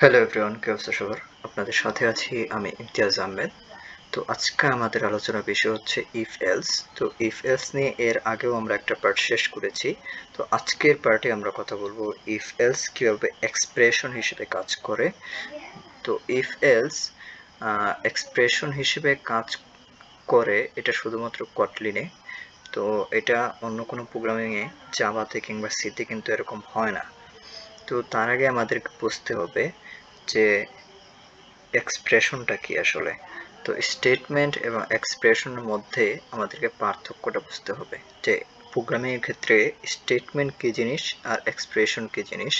Hello everyone, কি অবস্থা সবার? আপনাদের সাথে আছি আমি ইমতিয়াজ আহমেদ। তো আজকে আমাদের আলোচনার বিষয় হচ্ছে ইফ এলস। তো ইফ এলস নিয়ে এর আগেও আমরা একটা পার্ট শেষ করেছি। তো আজকের পার্টে আমরা কথা বলবো ইফ এলস কিভাবে এক্সপ্রেশন হিসেবে কাজ করে। তো ইফ এলস এক্সপ্রেশন হিসেবে কাজ করে এটা শুধুমাত্র কটলিনে। তো এটা অন্য কোনো প্রোগ্রামিংয়ে জাভাতে কিংবা সিতে কিন্তু এরকম হয় না। তো তার আগে আমাদেরকে বুঝতে হবে যে এক্সপ্রেশনটা কি আসলে। তো স্টেটমেন্ট এবং এক্সপ্রেশনের মধ্যে আমাদেরকে পার্থক্যটা বুঝতে হবে যে প্রোগ্রামিং এর ক্ষেত্রে স্টেটমেন্ট কি জিনিস আর এক্সপ্রেশন কি জিনিস।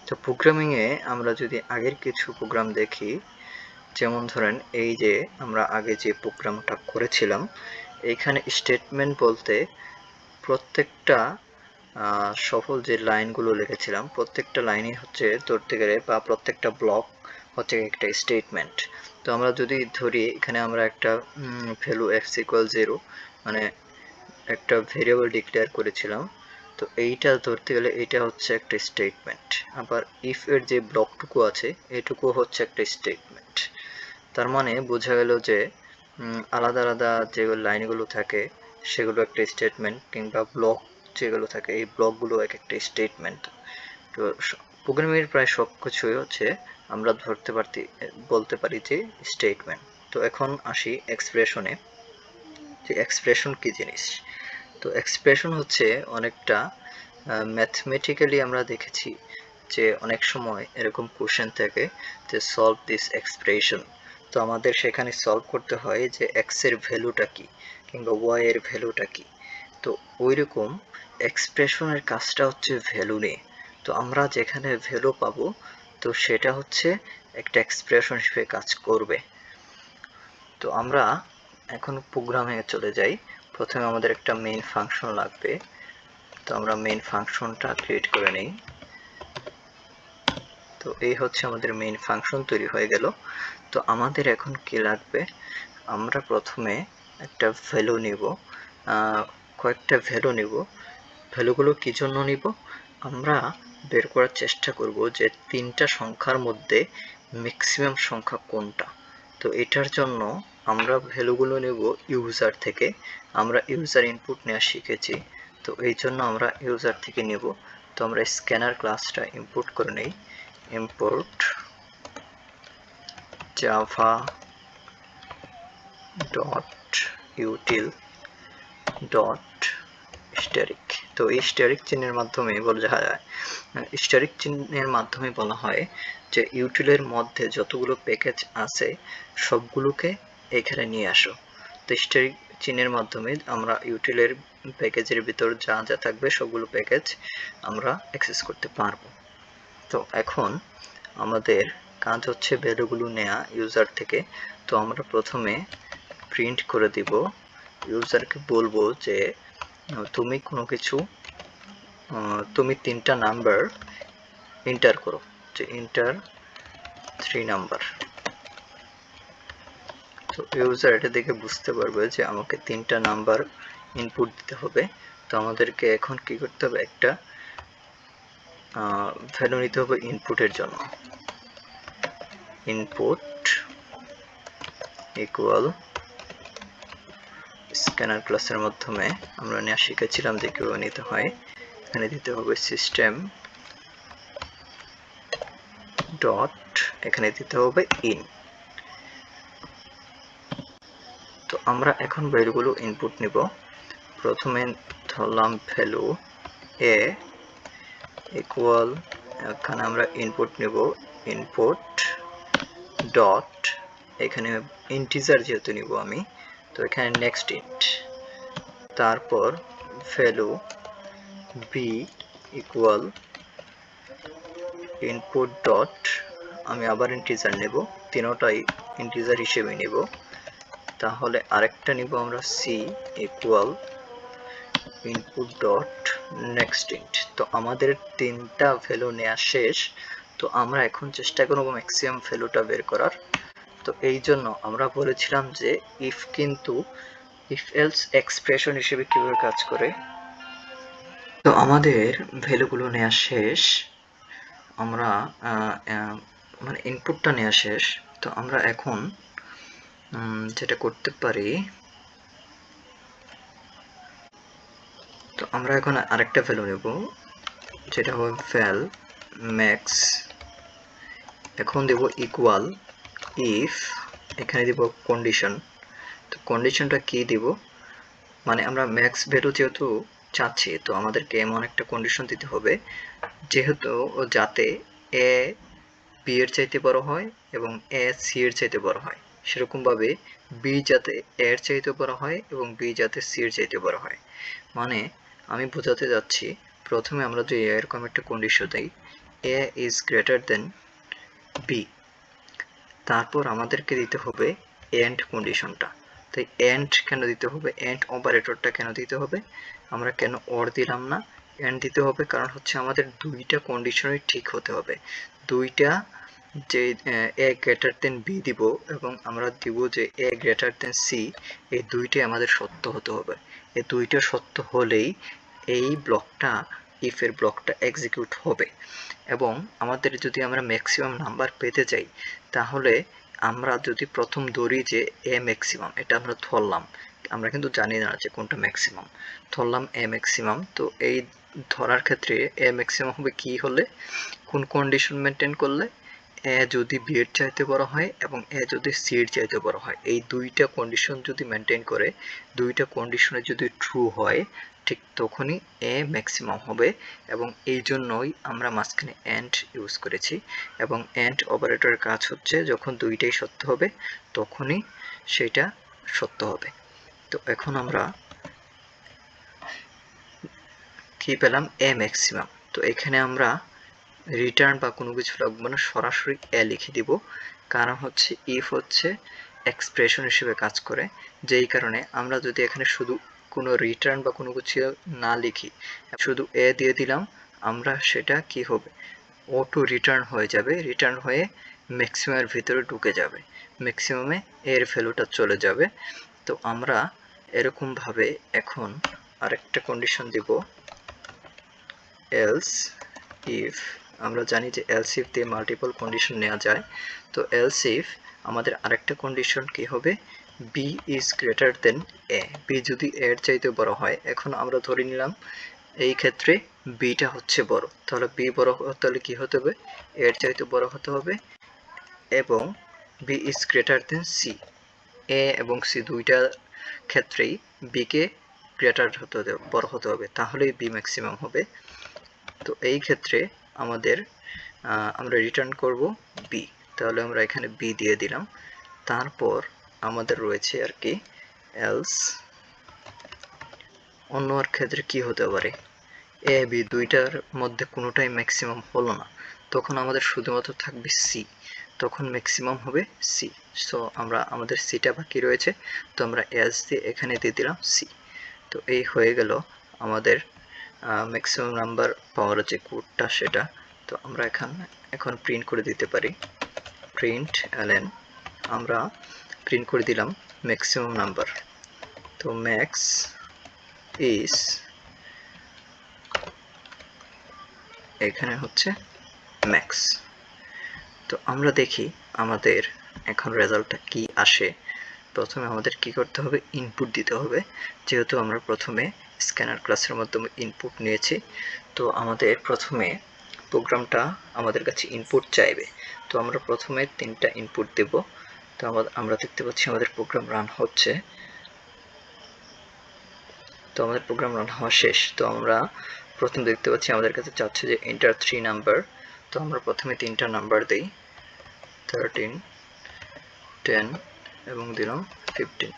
তো প্রোগ্রামিং এ আমরা যদি আগের কিছু প্রোগ্রাম দেখি, যেমন ধরেন এই যে আমরা আগে যে প্রোগ্রামটা করেছিলাম, এইখানে স্টেটমেন্ট বলতে প্রত্যেকটা সফল যে লাইনগুলো লিখেছিলাম প্রত্যেকটা লাইনই হচ্ছে ধরতে গেলে বা প্রত্যেকটা ব্লক হচ্ছে একটা স্টেটমেন্ট। তো আমরা যদি ধরি এখানে আমরা একটা ভ্যালু x ইকুয়াল 0 মানে একটা ভেরিয়েবল ডিক্লেয়ার করেছিলাম। তো এইটা ধরতে গেলে এটা হচ্ছে একটা স্টেটমেন্ট। আবার ইফ এর যে ব্লকটুকু আছে এটুকু হচ্ছে একটা স্টেটমেন্ট। তার মানে বোঝা গেল যে আলাদা আলাদা যে লাইনগুলো থাকে সেগুলো একটা স্টেটমেন্ট, কিংবা ব্লক যেগুলো থাকে এই ব্লকগুলো এক একটা স্টেটমেন্ট। তো প্রোগ্রামিংয়ের প্রায় সব কিছুই হচ্ছে আমরা বলতে পারি যে স্টেটমেন্ট। তো এখন আসি এক্সপ্রেশনে, যে এক্সপ্রেশন কি জিনিস। তো এক্সপ্রেশন হচ্ছে অনেকটা ম্যাথমেটিক্যালি আমরা দেখেছি যে অনেক সময় এরকম কোশ্চেন থাকে যে সলভ দিস এক্সপ্রেশন। তো আমাদের সেখানে সলভ করতে হয় যে এক্স এর ভ্যালুটা কি কিংবা ওয়াই এর ভ্যালুটা কি। তো ওইরকম এক্সপ্রেশনের কাজটা হচ্ছে ভ্যালু নিয়ে। তো আমরা যেখানে ভ্যালু পাবো তো সেটা হচ্ছে একটা এক্সপ্রেশন হিসেবে কাজ করবে। তো আমরা এখন প্রোগ্রামে চলে যাই। প্রথমে আমাদের একটা মেইন ফাংশন লাগবে। তো আমরা মেইন ফাংশনটা ক্রিয়েট করে নিই। তো এই হচ্ছে আমাদের মেইন ফাংশন তৈরি হয়ে গেল। তো আমাদের এখন কি লাগবে, আমরা প্রথমে একটা ভ্যালু নিব, কয়েকটা ভ্যালু নিব। ভ্যালুগুলো কি জন্য নিব, আমরা বের করার চেষ্টা করব যে তিনটা সংখ্যার মধ্যে ম্যাক্সিমাম সংখ্যা কোনটা। তো এটার জন্য আমরা ভ্যালুগুলো নেব ইউজার থেকে। আমরা ইউজার ইনপুট নেওয়া শিখেছি, তো এই জন্য আমরা ইউজার থেকে নেব। তো আমরা স্ক্যানার ক্লাসটা ইম্পোর্ট করে নেই। Import Java dot util dot static. তো এই স্ট্যাটিক চিহ্নের মাধ্যমে বোঝা যায়, স্ট্যাটিক চিহ্নের মাধ্যমে বলা হয় যে ইউটিলের মধ্যে যতগুলো প্যাকেজ আছে সবগুলোকে এখানে নিয়ে আসো। তো স্ট্যাটিক চিহ্নের মাধ্যমে আমরা ইউটিলের প্যাকেজের ভিতর যা যা থাকবে সবগুলো প্যাকেজ আমরা অ্যাক্সেস করতে পারবো। তো এখন আমাদের কাজ হচ্ছে ভ্যালুগুলো নেওয়া ইউজার থেকে। তো আমরা প্রথমে প্রিন্ট করে দিব, ইউজারকে বলবো যে তুমি কোনো কিছু তুমি তিনটা নাম্বার এন্টার করো, যে এন্টার 3 নাম্বার। তো ইউজার এটা দেখে বুঝতে পারবে যে আমাকে তিনটা নাম্বার ইনপুট দিতে হবে। তো আমাদেরকে এখন কি করতে হবে, একটা ভ্যালু নিতে হবে ইনপুটের জন্য। ইনপুট ইকুয়াল স্ক্যানার ক্লাসের মাধ্যমে আমরা নেওয়া শিখেছিলাম যে কিভাবে নিতে হয়। এখানে দিতে হবে সিস্টেম ডট, এখানে দিতে হবে ইন। তো আমরা এখন ভ্যালুগুলো ইনপুট নিব। প্রথমে ধরলাম ভ্যালু এ ইকুয়াল, এখানে আমরা ইনপুট নিব ইনপুট ডট, এখানে ইন্টিজার যেহেতু নিব আমি, তো এখানে নেক্সট ইন্ট, তারপর value B equal input dot, আমি আবার ইন্টিজার নেব, তিনোটাই ইন্টিজার হিসেবে নেব। তাহলে আরেকটা নিব আমরা C equal input dot next int. তো আমাদের তিনটা ভ্যালু নেওয়া শেষ। তো আমরা এখন চেষ্টা করব ম্যাক্সিমাম ভ্যালুটা বের করার। তো এই জন্য আমরা বলেছিলাম যে ইফ কিন্তু ইফ এলস এক্সপ্রেশন হিসেবে কিভাবে কাজ করে। তো আমাদের ভ্যালুগুলো নেওয়া শেষ। আমরা মানে ইনপুটটা নেওয়া শেষ। তো আমরা এখন যেটা করতে পারি, তো আমরা এখন আরেকটা ভ্যালু নেব, যেটা হবে ভ্যাল ম্যাক্স। এখন দেব ইকুয়াল ইফ, এখানে দেব কন্ডিশন। তো কন্ডিশনটা কি দেব, মানে আমরা ম্যাক্স ভ্যালু যেহেতু চাচ্ছি, তো আমাদেরকে এমন একটা কন্ডিশন দিতে হবে যেহেতু যাতে এ বি এর চাইতে বড় হয় এবং এ সি এর চাইতে বড় হয়, সেরকমভাবে বি যাতে এ এর চাইতে বড় হয় এবং বি যাতে সি এর চাইতে বড় হয়। মানে আমি বোঝাতে যাচ্ছি, প্রথমে আমরা যদি এরকম একটা কন্ডিশন দিই, এ ইজ গ্রেটার দেন বি, তারপর আমাদেরকে দিতে হবে এন্ড কন্ডিশনটা। তাই এন্ড কেন দিতে হবে, এন্ড অপারেটরটা কেন দিতে হবে, আমরা কেন অর দিলাম না, এন্ড দিতে হবে কারণ হচ্ছে আমাদের দুইটা কন্ডিশনই ঠিক হতে হবে। দুইটা, যে এ গ্রেটার দেন বি দিব এবং আমরা দিব যে এ গ্রেটার দেন সি, এই দুইটাই আমাদের সত্য হতে হবে। এই দুইটা সত্য হলেই এই ব্লকটা, ইফ এর ব্লকটা এক্সিকিউট হবে। এবং আমাদের যদি আমরা ম্যাক্সিমাম নাম্বার পেতে চাই, তাহলে আমরা যদি প্রথম ধরি যে এ ম্যাক্সিমাম, এটা আমরা ধরলাম, আমরা কিন্তু জানি না যে কোনটা ম্যাক্সিমাম, ধরলাম এ ম্যাক্সিমাম। তো এই ধরার ক্ষেত্রে এ ম্যাক্সিমাম হবে কি হলে, কোন কন্ডিশন মেনটেন করলে, এ যদি বি এর চাইতে বড় হয় এবং এ যদি সি এর চাইতে বড় হয়, এই দুইটা কন্ডিশন যদি মেনটেন করে, দুইটা কন্ডিশনে যদি ট্রু হয়, ঠিক তখনই এ ম্যাক্সিমাম হবে। এবং এই জন্যই আমরা মাঝখানে এন্ড ইউজ করেছি। এবং এন্ড অপারেটরের কাজ হচ্ছে যখন দুইটাই সত্য হবে তখনই সেটা সত্য হবে। তো এখন আমরা কি পেলাম, এ ম্যাক্সিমাম। তো এখানে আমরা রিটার্ন বা কোনো কিছু লাগবে না, সরাসরি এ লিখে দিব, কারণ হচ্ছে ইফ হচ্ছে এক্সপ্রেশন হিসেবে কাজ করে, যেই কারণে আমরা যদি এখানে শুধু কোনো রিটার্ন বা কোনো কিছু না লিখি, শুধু এ দিয়ে দিলাম, আমরা সেটা কি হবে, অটো রিটার্ন হয়ে যাবে, রিটার্ন হয়ে ম্যাক্সিমামের ভিতরে ঢুকে যাবে, ম্যাক্সিমামে এর ভ্যালুটা চলে যাবে। তো আমরা এরকমভাবে এখন আরেকটা কন্ডিশন দিব, এলস ইফ। আমরা জানি যে এলস ইফ দিয়ে মাল্টিপল কন্ডিশন নেওয়া যায়। তো এলস ইফ আমাদের আরেকটা কন্ডিশন কি হবে, B is greater than A, B যদি এর চাইতে বড় হয়। এখন আমরা ধরে নিলাম এই ক্ষেত্রে বিটা হচ্ছে বড়, তাহলে বি বড় হতে হলে কি হতে হবে, এর চাইতে বড় হতে হবে, এবং B is greater than C, A এবং সি দুইটা ক্ষেত্রেই বি কে গ্রেটার হতে হবে, বড় হতে হবে, তাহলেই বি ম্যাক্সিমাম হবে। তো এই ক্ষেত্রে আমাদের আমরা রিটার্ন করব বি, তাহলে আমরা এখানে বি দিয়ে দিলাম। তারপর আমাদের রয়েছে আর কি এলস, অন্য আর ক্ষেত্রে কি হতে পারে, এ বি দুইটার মধ্যে কোনোটাই ম্যাক্সিমাম হলো না, তখন আমাদের শুধুমাত্র থাকবে সি, তখন ম্যাক্সিমাম হবে সি। সো আমরা আমাদের সিটা বাকি রয়েছে, তো আমরা এলস দিয়ে এখানে দিয়ে দিলাম সি। তো এই হয়ে গেল আমাদের ম্যাক্সিমাম নাম্বার পাওয়ার যে কোডটা সেটা। তো আমরা এখন প্রিন্ট করে দিতে পারি, প্রিন্ট এলএন, আমরা প্রিন্ট করে দিলাম ম্যাক্সিমাম নাম্বার। তো ম্যাক্স ইজ, এখানে হচ্ছে ম্যাক্স। তো আমরা দেখি আমাদের এখন রেজাল্টটা কি আসে। প্রথমে আমাদের কি করতে হবে, ইনপুট দিতে হবে, যেহেতু আমরা প্রথমে স্ক্যানার ক্লাসের মাধ্যমে ইনপুট নিয়েছি। তো আমাদের প্রথমে প্রোগ্রামটা আমাদের কাছে ইনপুট চাইবে, তো আমরা প্রথমে 3টা ইনপুট দেব। তো আমরা দেখতে পাচ্ছি আমাদের প্রোগ্রাম রান হচ্ছে। তো আমাদের প্রোগ্রাম রান হওয়া শেষ। তো আমরা প্রথম দেখতে পাচ্ছি আমাদের কাছে চাচ্ছে যে এন্টার 3 নাম্বার। তো আমরা প্রথমে 3টা নাম্বার দেই, 13, 10 এবং দিলাম 15।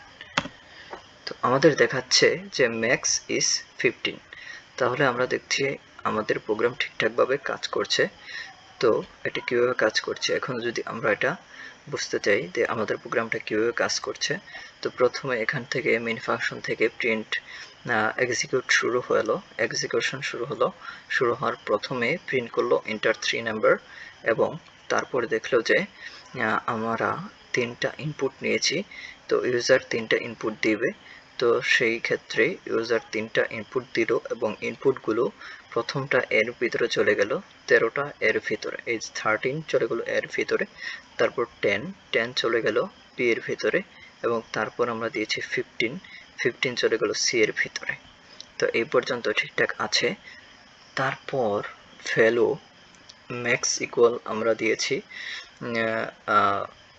তো আমাদের দেখাচ্ছে যে ম্যাক্স ইজ 15। তাহলে আমরা দেখছি আমাদের প্রোগ্রাম ঠিকঠাকভাবে কাজ করছে। তো এটা কিভাবে কাজ করছে, এখন যদি আমরা এটা বুঝতে চাই যে আমাদের প্রোগ্রামটা কিভাবে কাজ করছে, তো প্রথমে এখান থেকে মেইন ফাংশন থেকে প্রিন্ট এক্সিকিউশন শুরু হলো, শুরু হওয়ার প্রথমে প্রিন্ট করলো এন্টার 3 নাম্বার, এবং তারপরে দেখলো যে আমরা 3টা ইনপুট নিয়েছি, তো ইউজার 3টা ইনপুট দিবে। তো সেই ক্ষেত্রে ইউজার 3টা ইনপুট দিল এবং ইনপুটগুলো প্রথমটা এর ভিতরে চলে গেল 13টা এর ভিতরে, এই 13 চলে গেল এর ভিতরে, তারপর 10 চলে গেল বি এর ভিতরে এবং তারপর আমরা দিয়েছি 15 চলে গেল সি এর ভিতরে। তো এই পর্যন্ত ঠিকঠাক আছে। তারপর ভ্যালু ম্যাক্স ইকুয়াল আমরা দিয়েছি,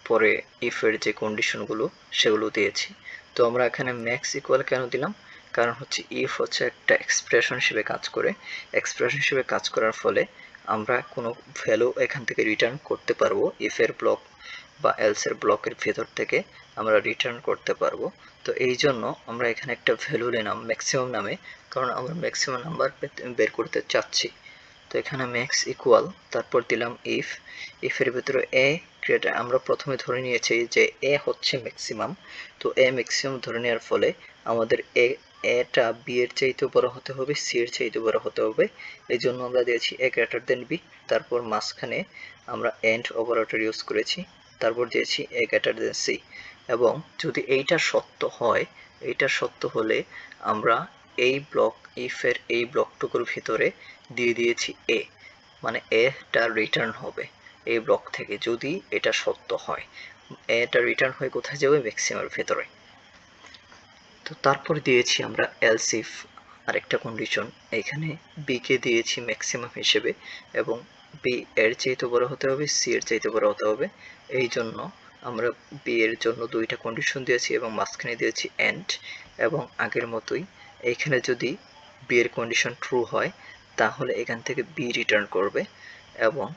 পরে ইফের যে কন্ডিশনগুলো সেগুলো দিয়েছি। তো আমরা এখানে ম্যাক্স ইকুয়াল কেন দিলাম, কারণ হচ্ছে ইফ হচ্ছে একটা এক্সপ্রেশন হিসেবে কাজ করে, এক্সপ্রেশন হিসেবে কাজ করার ফলে আমরা কোনো ভ্যালু এখান থেকে রিটার্ন করতে পারবো, ইফের ব্লক বা এলসের ব্লকের ভেতর থেকে আমরা রিটার্ন করতে পারবো। তো এই জন্য আমরা এখানে একটা ভ্যালু নিলাম ম্যাক্সিমাম নামে, কারণ আমরা ম্যাক্সিমাম নাম্বার বের করতে চাচ্ছি। তো এখানে ম্যাক্স ইকুয়াল, তারপর দিলাম ইফের ভিতরে এ গ্রেটার, আমরা প্রথমে ধরে নিয়েছি যে এ হচ্ছে ম্যাক্সিমাম। তো এ ম্যাক্সিমাম ধরে নেওয়ার ফলে আমাদের এটা বি এর চাইতে বড় হতে হবে, সি এর চাইতে বড় হতে হবে, এই জন্য আমরা দিয়েছি এ গ্রেটার দেন বি। তারপর মাঝখানে আমরা এন্ড অপারেটর ইউজ করেছি, তারপর দিয়েছি এ গ্রেটার দেন সি। এবং যদি এইটা সত্য হয়, এইটা সত্য হলে আমরা এই ব্লক ইফের এই ব্লকটুকুর ভিতরে দিয়ে দিয়েছি এ, মানে এটা রিটার্ন হবে এই ব্লক থেকে যদি এটা সত্য হয়। এটা রিটার্ন হয়ে কোথায় যাবে, ম্যাক্সিমামের ভেতরে। তো তারপর দিয়েছি আমরা এলস ইফ আরেকটা কন্ডিশন, এখানে বি কে দিয়েছি ম্যাক্সিমাম হিসেবে এবং বি এর চাইতে বড় হতে হবে, সি এর চাইতে বড় হতে হবে, এই জন্য আমরা বি এর জন্য দুইটা কন্ডিশন দিয়েছি এবং মাঝখানে দিয়েছি এন্ড। এবং আগের মতোই এখানে যদি বি এর কন্ডিশন ট্রু হয় তাহলে এখান থেকে বি রিটার্ন করবে এবং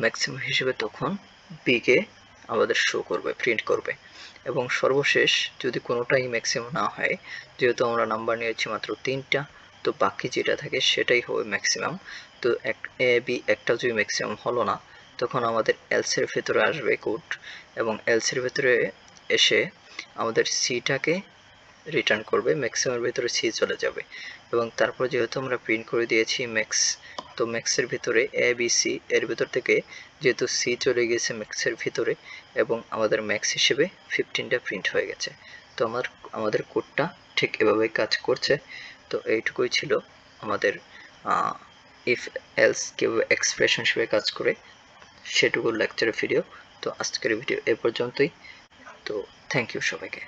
ম্যাক্সিমাম হিসেবে তখন বি কে আমাদের শো করবে, প্রিন্ট করবে। এবং সর্বশেষ যদি কোনোটাই ম্যাক্সিমাম না হয়, যেহেতু আমরা নাম্বার নিয়েছি মাত্র 3টা, তো বাকি যেটা থাকে সেটাই হবে ম্যাক্সিমাম। তো এ বি একটা যদি ম্যাক্সিমাম হলো না, তখন আমাদের এলস এর ভেতরে আসবে কোড এবং এলস এর ভেতরে এসে আমাদের সিটাকে রিটার্ন করবে, ম্যাক্সিমামের ভেতরে সি চলে যাবে। এবং তারপর যেহেতু আমরা প্রিন্ট করে দিয়েছি ম্যাক্স, তো ম্যাক্সের ভিতরে এ বি সি এর ভিতর থেকে যেহেতু সি চলে গেছে ম্যাক্সের ভিতরে এবং আমাদের ম্যাক্স হিসেবে 15টা প্রিন্ট হয়ে গেছে। তো আমাদের কোডটা ঠিক এভাবেই কাজ করছে। তো এইটুকুই ছিল আমাদের ইফ এলস কিভাবে এক্সপ্রেশন হিসেবে কাজ করে সেটুকু লেকচারের ভিডিও। তো আজকের ভিডিও এ পর্যন্তই। তো থ্যাংক ইউ সবাইকে।